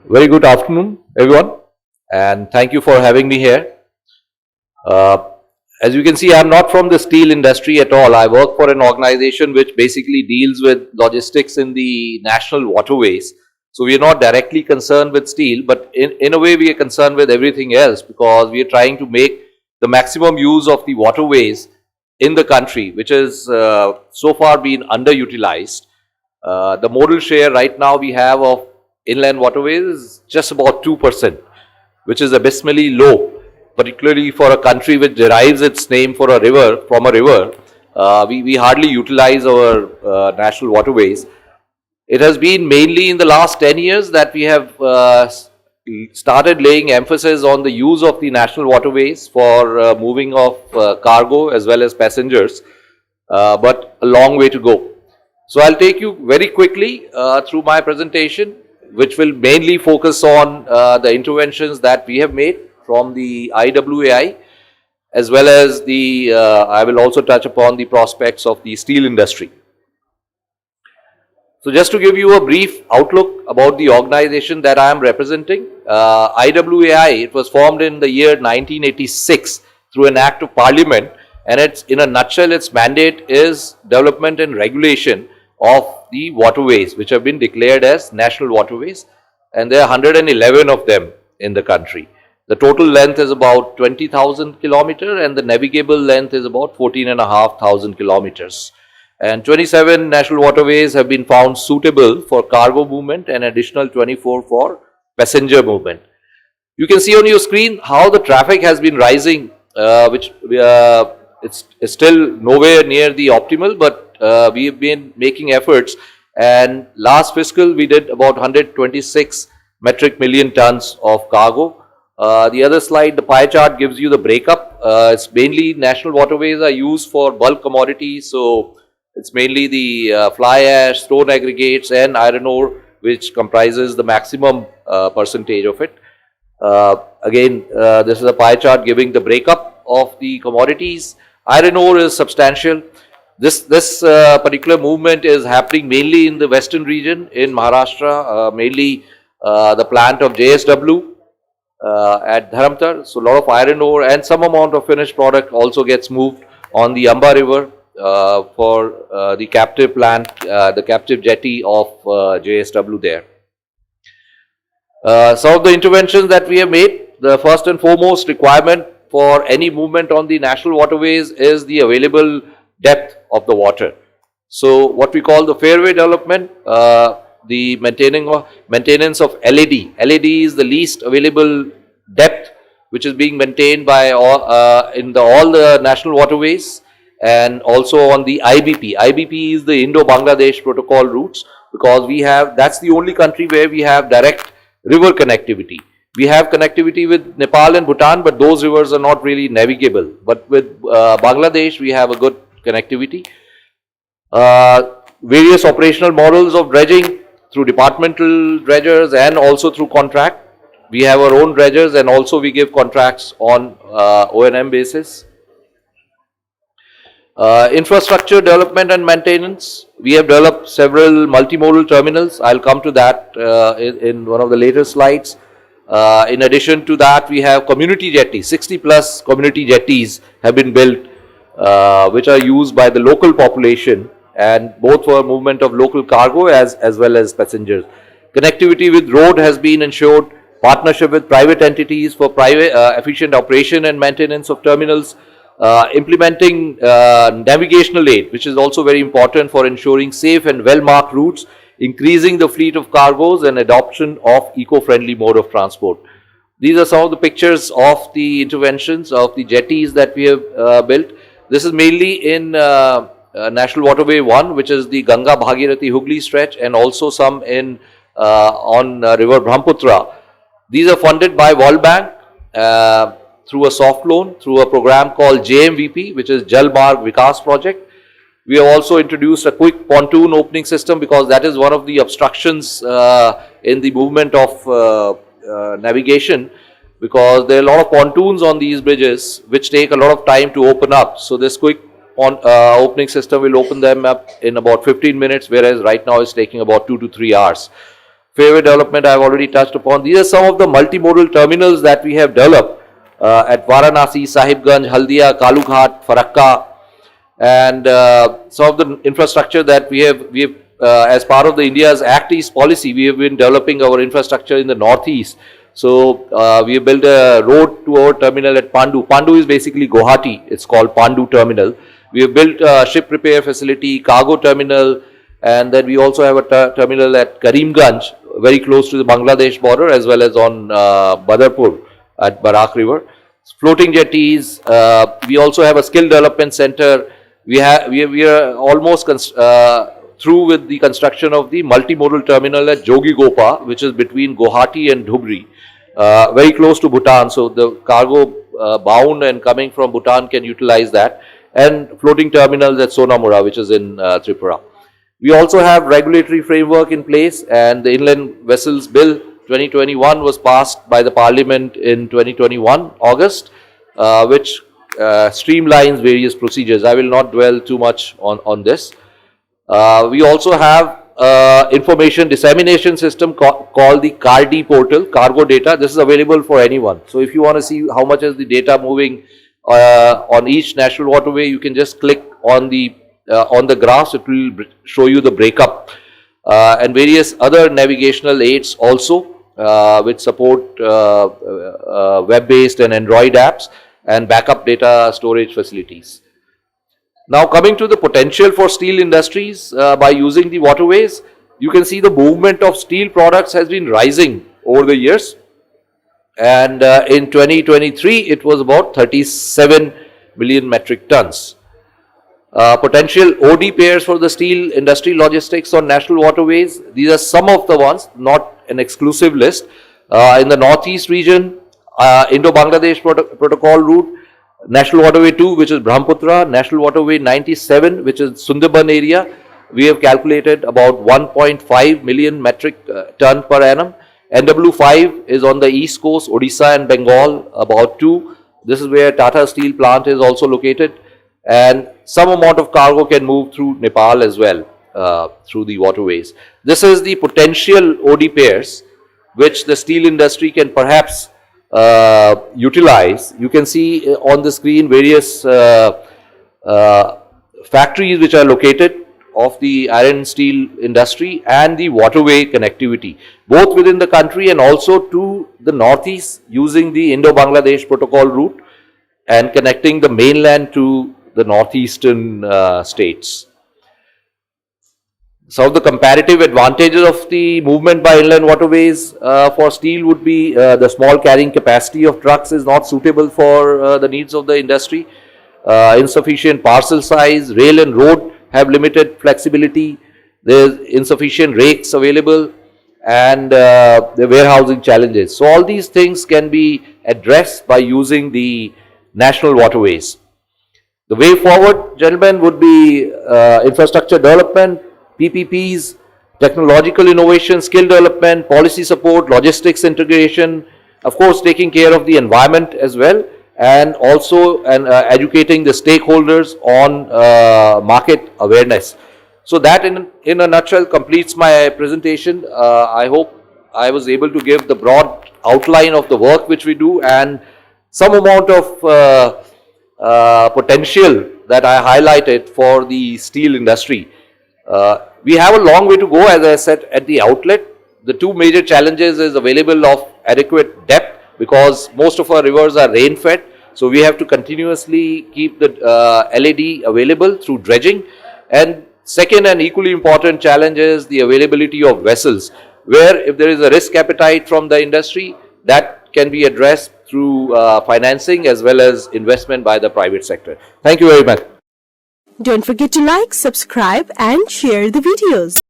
Very good afternoon, everyone, and thank you for having me here. Uh, as you can see, I'm not from the steel industry at all. I work for an organization which basically deals with logistics in the national waterways. So we are not directly concerned with steel, but in a way we are concerned with everything else because we are trying to make the maximum use of the waterways in the country, which is so far been underutilized. The modal share right now we have of inland waterways is just about 2%, which is abysmally low, particularly for a country which derives its name for a river from a river. We hardly utilize our national waterways. It has been mainly in the last 10 years that we have started laying emphasis on the use of the national waterways for moving of cargo as well as passengers, but a long way to go. So I'll take you very quickly through my presentation, which will mainly focus on the interventions that we have made from the IWAI, as well as I will also touch upon the prospects of the steel industry. So just to give you a brief outlook about the organization that I am representing, IWAI, it was formed in the year 1986 through an act of parliament, and it's, in a nutshell, its mandate is development and regulation of the waterways, which have been declared as national waterways, and there are 111 of them in the country. The total length is about 20,000 kilometers and the navigable length is about 14,500 kilometers. And 27 national waterways have been found suitable for cargo movement and additional 24 for passenger movement. You can see on your screen how the traffic has been rising, which it's still nowhere near the optimal, but we've been making efforts, and last fiscal we did about 126 metric million tons of cargo. The other slide, the pie chart, gives you the breakup. It's mainly national waterways are used for bulk commodities, so it's mainly the fly ash, stone aggregates and iron ore, which comprises the maximum percentage of it. Again, this is a pie chart giving the breakup of the commodities. Iron ore is substantial. This particular movement is happening mainly in the western region in Maharashtra, mainly the plant of JSW at Dharamtar. So a lot of iron ore and some amount of finished product also gets moved on the Amba River for the captive plant, the captive jetty of JSW there. Some of the interventions that we have made, the first and foremost requirement for any movement on the national waterways is the available depth of the water. So what we call the fairway development, the maintenance of LAD. LAD is the least available depth which is being maintained by all the national waterways, and also on the IBP. IBP is the Indo-Bangladesh protocol routes, because that's the only country where we have direct river connectivity. We have connectivity with Nepal and Bhutan, but those rivers are not really navigable. But with Bangladesh, we have a good connectivity. Various operational models of dredging through departmental dredgers and also through contract. We have our own dredgers, and also we give contracts on O&M basis. Infrastructure development and maintenance. We have developed several multimodal terminals. I'll come to that in one of the later slides. In addition to that, we have community jetties. 60 plus community jetties have been built, which are used by the local population, and both for movement of local cargo as well as passengers. Connectivity with road has been ensured. Partnership with private entities for efficient operation and maintenance of terminals. Implementing navigational aid, which is also very important for ensuring safe and well-marked routes, increasing the fleet of cargoes, and adoption of eco-friendly mode of transport. These are some of the pictures of the interventions of the jetties that we have built. This is mainly in National Waterway 1, which is the Ganga Bhagirathi Hooghly stretch, and also some on River Brahmaputra. These are funded by World Bank through a soft loan, through a program called JMVP, which is Jal Marg Vikas Project. We have also introduced a quick pontoon opening system, because that is one of the obstructions in the movement of navigation, because there are a lot of pontoons on these bridges which take a lot of time to open up. So this quick opening system will open them up in about 15 minutes, whereas right now it's taking about 2 to 3 hours. Fairway development I have already touched upon. These are some of the multimodal terminals that we have developed at Varanasi, Sahibganj, Haldia, Kalughat, Farakka, and some of the infrastructure that we have as part of the India's Act East policy, we have been developing our infrastructure in the northeast. So we have built a road to our terminal at Pandu. Pandu is basically Guwahati. It's called Pandu Terminal. We have built a ship repair facility, cargo terminal, and then we also have a terminal at Karimganj, very close to the Bangladesh border, as well as on Badarpur at Barak River. Floating jetties. We also have a skill development center. We are almost through with the construction of the multimodal terminal at Jogigopa, which is between Guwahati and Dhubri, very close to Bhutan. So the cargo bound and coming from Bhutan can utilize that, and floating terminals at Sonamura, which is in Tripura. We also have regulatory framework in place, and the Inland Vessels Bill 2021 was passed by the Parliament in 2021 August, which streamlines various procedures. I will not dwell too much on this. We also have information dissemination system called the CARDI portal, cargo data. This is available for anyone. So if you want to see how much is the data moving on each national waterway, you can just click on the graphs. It will show you the breakup and various other navigational aids also, which support web-based and Android apps and backup data storage facilities. Now coming to the potential for steel industries by using the waterways, you can see the movement of steel products has been rising over the years, and in 2023 it was about 37 million metric tons. Potential OD pairs for the steel industry logistics on national waterways, these are some of the ones, not an exclusive list. In the northeast region, Indo-Bangladesh protocol route, National Waterway 2, which is Brahmaputra, National Waterway 97, which is Sundarban area, we have calculated about 1.5 million metric ton per annum. NW5 is on the east coast, Odisha and Bengal, about 2. This is where Tata Steel plant is also located, and some amount of cargo can move through Nepal as well, through the waterways. This is the potential OD pairs which the steel industry can perhaps utilize. You can see on the screen various factories which are located of the iron steel industry and the waterway connectivity, both within the country and also to the northeast using the Indo-Bangladesh protocol route and connecting the mainland to the northeastern states. Some of the comparative advantages of the movement by inland waterways for steel would be the small carrying capacity of trucks is not suitable for the needs of the industry. Insufficient parcel size, rail and road have limited flexibility, there is insufficient rakes available, and the warehousing challenges. So all these things can be addressed by using the national waterways. The way forward, gentlemen, would be infrastructure development, PPPs, technological innovation, skill development, policy support, logistics integration, of course taking care of the environment as well, and also educating the stakeholders on market awareness. So that in a nutshell completes my presentation. I hope I was able to give the broad outline of the work which we do and some amount of potential that I highlighted for the steel industry. We have a long way to go, as I said at the outlet. The two major challenges is available of adequate depth, because most of our rivers are rain fed. So we have to continuously keep the LAD available through dredging. And second and equally important challenge is the availability of vessels, where if there is a risk appetite from the industry, that can be addressed through financing as well as investment by the private sector. Thank you very much. Don't forget to like, subscribe and share the videos.